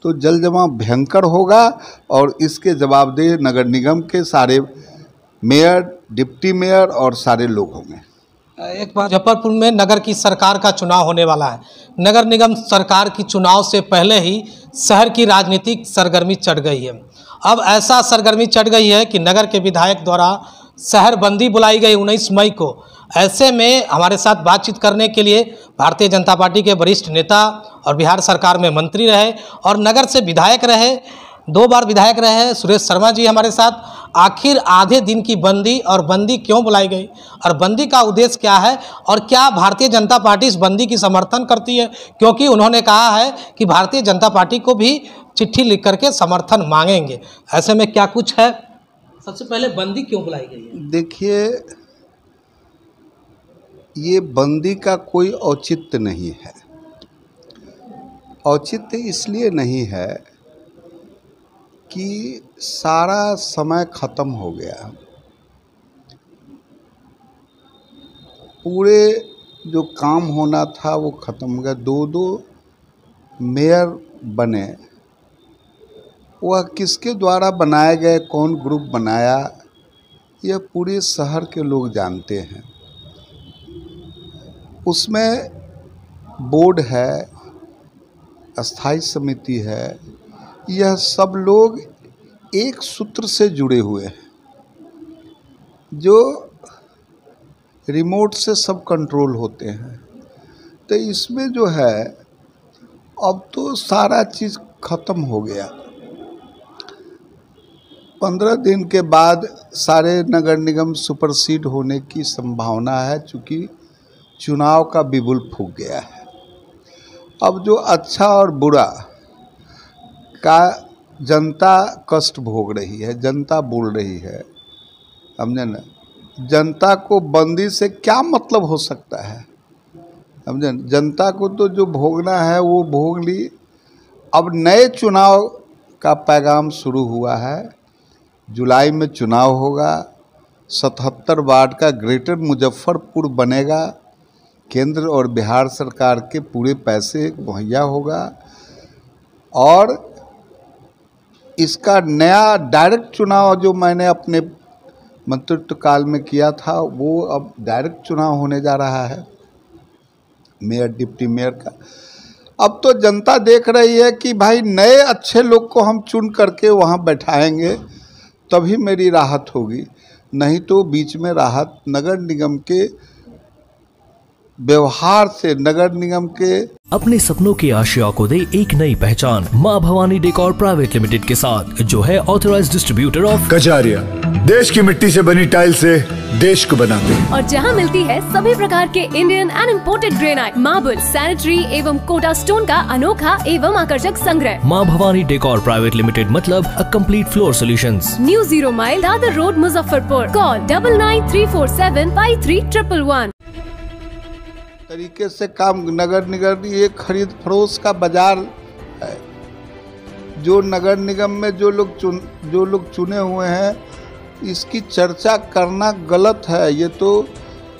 तो जल जमाव भयंकर होगा और इसके जवाबदेह नगर निगम के सारे मेयर, डिप्टी मेयर और सारे लोग होंगे। एक बार मुजफ्फरपुर में नगर की सरकार का चुनाव होने वाला है। नगर निगम सरकार की चुनाव से पहले ही शहर की राजनीतिक सरगर्मी चढ़ गई है। अब ऐसा सरगर्मी चढ़ गई है कि नगर के विधायक द्वारा शहर बंदी बुलाई गई 19 मई को। ऐसे में हमारे साथ बातचीत करने के लिए भारतीय जनता पार्टी के वरिष्ठ नेता और बिहार सरकार में मंत्री रहे और नगर से विधायक रहे, 2 बार विधायक रहे सुरेश शर्मा जी हमारे साथ। आखिर आधे दिन की बंदी और बंदी क्यों बुलाई गई और बंदी का उद्देश्य क्या है और क्या भारतीय जनता पार्टी इस बंदी की समर्थन करती है, क्योंकि उन्होंने कहा है कि भारतीय जनता पार्टी को भी चिट्ठी लिख करके समर्थन मांगेंगे। ऐसे में क्या कुछ है, सबसे पहले बंदी क्यों बुलाई गई है? देखिए, ये बंदी का कोई औचित्य नहीं है। औचित्य इसलिए नहीं है कि सारा समय ख़त्म हो गया। पूरे जो काम होना था वो ख़त्म हो गया। 2 मेयर बने, वह किसके द्वारा बनाए गए, कौन ग्रुप बनाया, यह पूरे शहर के लोग जानते हैं। उसमें बोर्ड है, स्थायी समिति है, यह सब लोग एक सूत्र से जुड़े हुए हैं, जो रिमोट से सब कंट्रोल होते हैं। तो इसमें जो है अब तो सारा चीज़ ख़त्म हो गया। 15 दिन के बाद सारे नगर निगम सुपरसीड होने की संभावना है, चूँकि चुनाव का बिगुल फूंक गया है। अब जो अच्छा और बुरा का जनता कष्ट भोग रही है, जनता बोल रही है, समझे ना। जनता को बंदी से क्या मतलब हो सकता है, समझे। जनता को तो जो भोगना है वो भोग ली। अब नए चुनाव का पैगाम शुरू हुआ है। जुलाई में चुनाव होगा, 77 वार्ड का ग्रेटर मुजफ्फरपुर बनेगा। केंद्र और बिहार सरकार के पूरे पैसे मुहैया होगा और इसका नया डायरेक्ट चुनाव जो मैंने अपने मंत्रित्व काल में किया था, वो अब डायरेक्ट चुनाव होने जा रहा है मेयर, डिप्टी मेयर का। अब तो जनता देख रही है कि भाई नए अच्छे लोग को हम चुन करके वहाँ बैठाएंगे तभी मेरी राहत होगी, नहीं तो बीच में राहत नगर निगम के व्यवहार से, नगर निगम के अपने सपनों की आशिया को दे एक नई पहचान मां भवानी डेकोर प्राइवेट लिमिटेड के साथ, जो है ऑथराइज्ड डिस्ट्रीब्यूटर ऑफ कजारिया। देश की मिट्टी से बनी टाइल से देश को बनाते हैं और जहां मिलती है सभी प्रकार के Indian and imported granite, marble, sanitary एवं कोटा स्टोन का अनोखा एवं आकर्षक संग्रह। मां भवानी डेकोर प्राइवेट लिमिटेड मतलब a complete floor solutions. New 0 mile Dadar road, Muzaffarpur. Call 9934753111। तरीके से काम नगर निगम ये खरीद फरोश का बाजार है। जो नगर निगम में जो लोग चुने हुए हैं, इसकी चर्चा करना गलत है। ये तो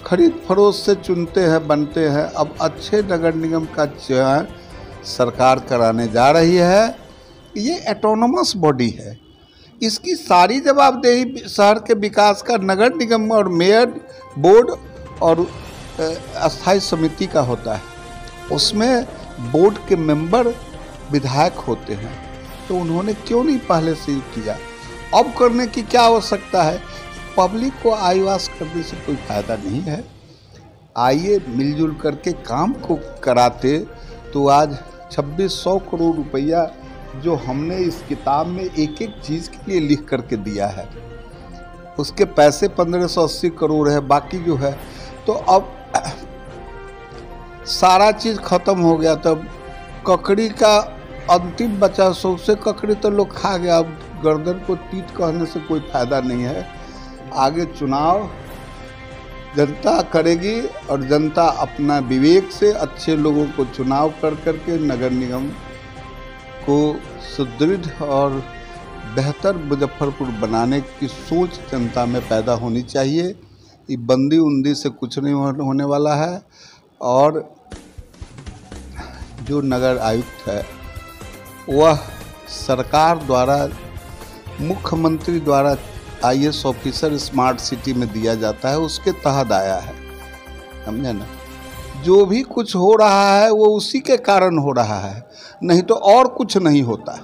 खरीद फरोश से चुनते हैं, बनते हैं। अब अच्छे नगर निगम का चयन सरकार कराने जा रही है। ये ऑटोनोमस बॉडी है, इसकी सारी जवाबदेही शहर के विकास का नगर निगम और मेयर, बोर्ड और अस्थायी समिति का होता है। उसमें बोर्ड के मेंबर विधायक होते हैं, तो उन्होंने क्यों नहीं पहले से ही किया? अब करने की क्या आवश्यकता है? पब्लिक को आईवास करने से कोई फायदा नहीं है। आइए मिलजुल करके काम को कराते तो आज 2600 करोड़ रुपया जो हमने इस किताब में एक एक चीज़ के लिए लिख करके दिया है, उसके पैसे 1580 करोड़ है। बाकी जो है तो अब सारा चीज़ ख़त्म हो गया। तब ककड़ी का अंतिम बचा, सौसे ककड़ी तो लोग खा गया। अब गर्दन को तीत कहने से कोई फायदा नहीं है। आगे चुनाव जनता करेगी और जनता अपना विवेक से अच्छे लोगों को चुनाव कर करके नगर निगम को सुदृढ़ और बेहतर मुजफ्फरपुर बनाने की सोच जनता में पैदा होनी चाहिए। ये बंदी उंदी से कुछ नहीं होने वाला है। और जो नगर आयुक्त है वह सरकार द्वारा, मुख्यमंत्री द्वारा IAS ऑफिसर स्मार्ट सिटी में दिया जाता है, उसके तहत आया है, समझे ना। जो भी कुछ हो रहा है वो उसी के कारण हो रहा है, नहीं तो और कुछ नहीं होता।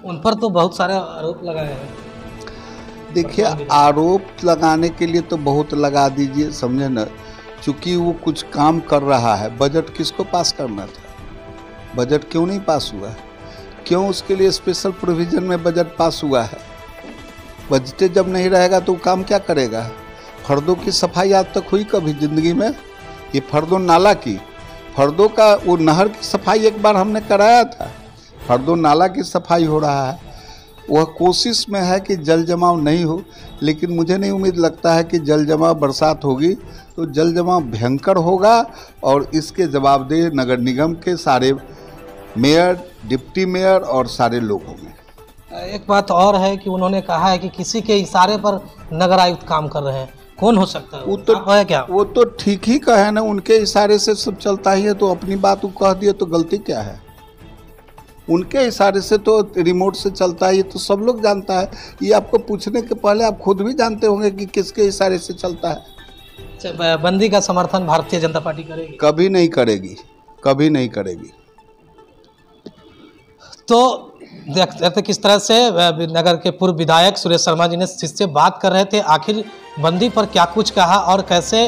उन पर तो बहुत सारे आरोप लगाए हैं। देखिए, आरोप लगाने के लिए तो बहुत लगा दीजिए, समझे ना। चूँकि वो कुछ काम कर रहा है, बजट किसको पास करना था? बजट क्यों नहीं पास हुआ है? क्यों उसके लिए स्पेशल प्रोविज़न में बजट पास हुआ है? बजट जब नहीं रहेगा तो वो काम क्या करेगा? फर्दों की सफाई आज तक हुई कभी ज़िंदगी में? ये फर्दों नाला की, फर्दों का वो नहर की सफाई एक बार हमने कराया था, फर्दों नाला की सफाई हो रहा है। वह कोशिश में है कि जल जमाव नहीं हो, लेकिन मुझे नहीं उम्मीद लगता है कि जल जमाव, बरसात होगी तो जल जमाव भयंकर होगा और इसके जवाबदेह नगर निगम के सारे मेयर, डिप्टी मेयर और सारे लोग होंगे। एक बात और है कि उन्होंने कहा है कि किसी के इशारे पर नगर आयुक्त काम कर रहे हैं। कौन हो सकता है? वो तो आप है क्या? वो तो ठीक ही कहे ना, उनके इशारे से सब चलता ही है, तो अपनी बात वो कह दिए तो गलती क्या है? उनके इशारे से तो रिमोट से चलता है, ये तो सब लोग जानता है। ये आपको पूछने के पहले आप खुद भी जानते होंगे कि किसके इशारे से चलता है। बंदी का समर्थन भारतीय जनता पार्टी करेगी? कभी नहीं करेगी, कभी नहीं करेगी। तो देखते किस तरह से नगर के पूर्व विधायक सुरेश शर्मा जी ने इससे बात कर रहे थे, आखिर बंदी पर क्या कुछ कहा और कैसे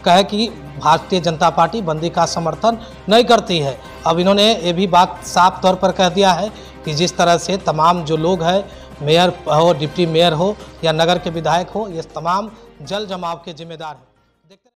कहे कि भारतीय जनता पार्टी बंदी का समर्थन नहीं करती है। अब इन्होंने ये भी बात साफ तौर पर कह दिया है कि जिस तरह से तमाम जो लोग हैं, मेयर हो, डिप्टी मेयर हो या नगर के विधायक हो, ये तमाम जल जमाव के जिम्मेदार हैं।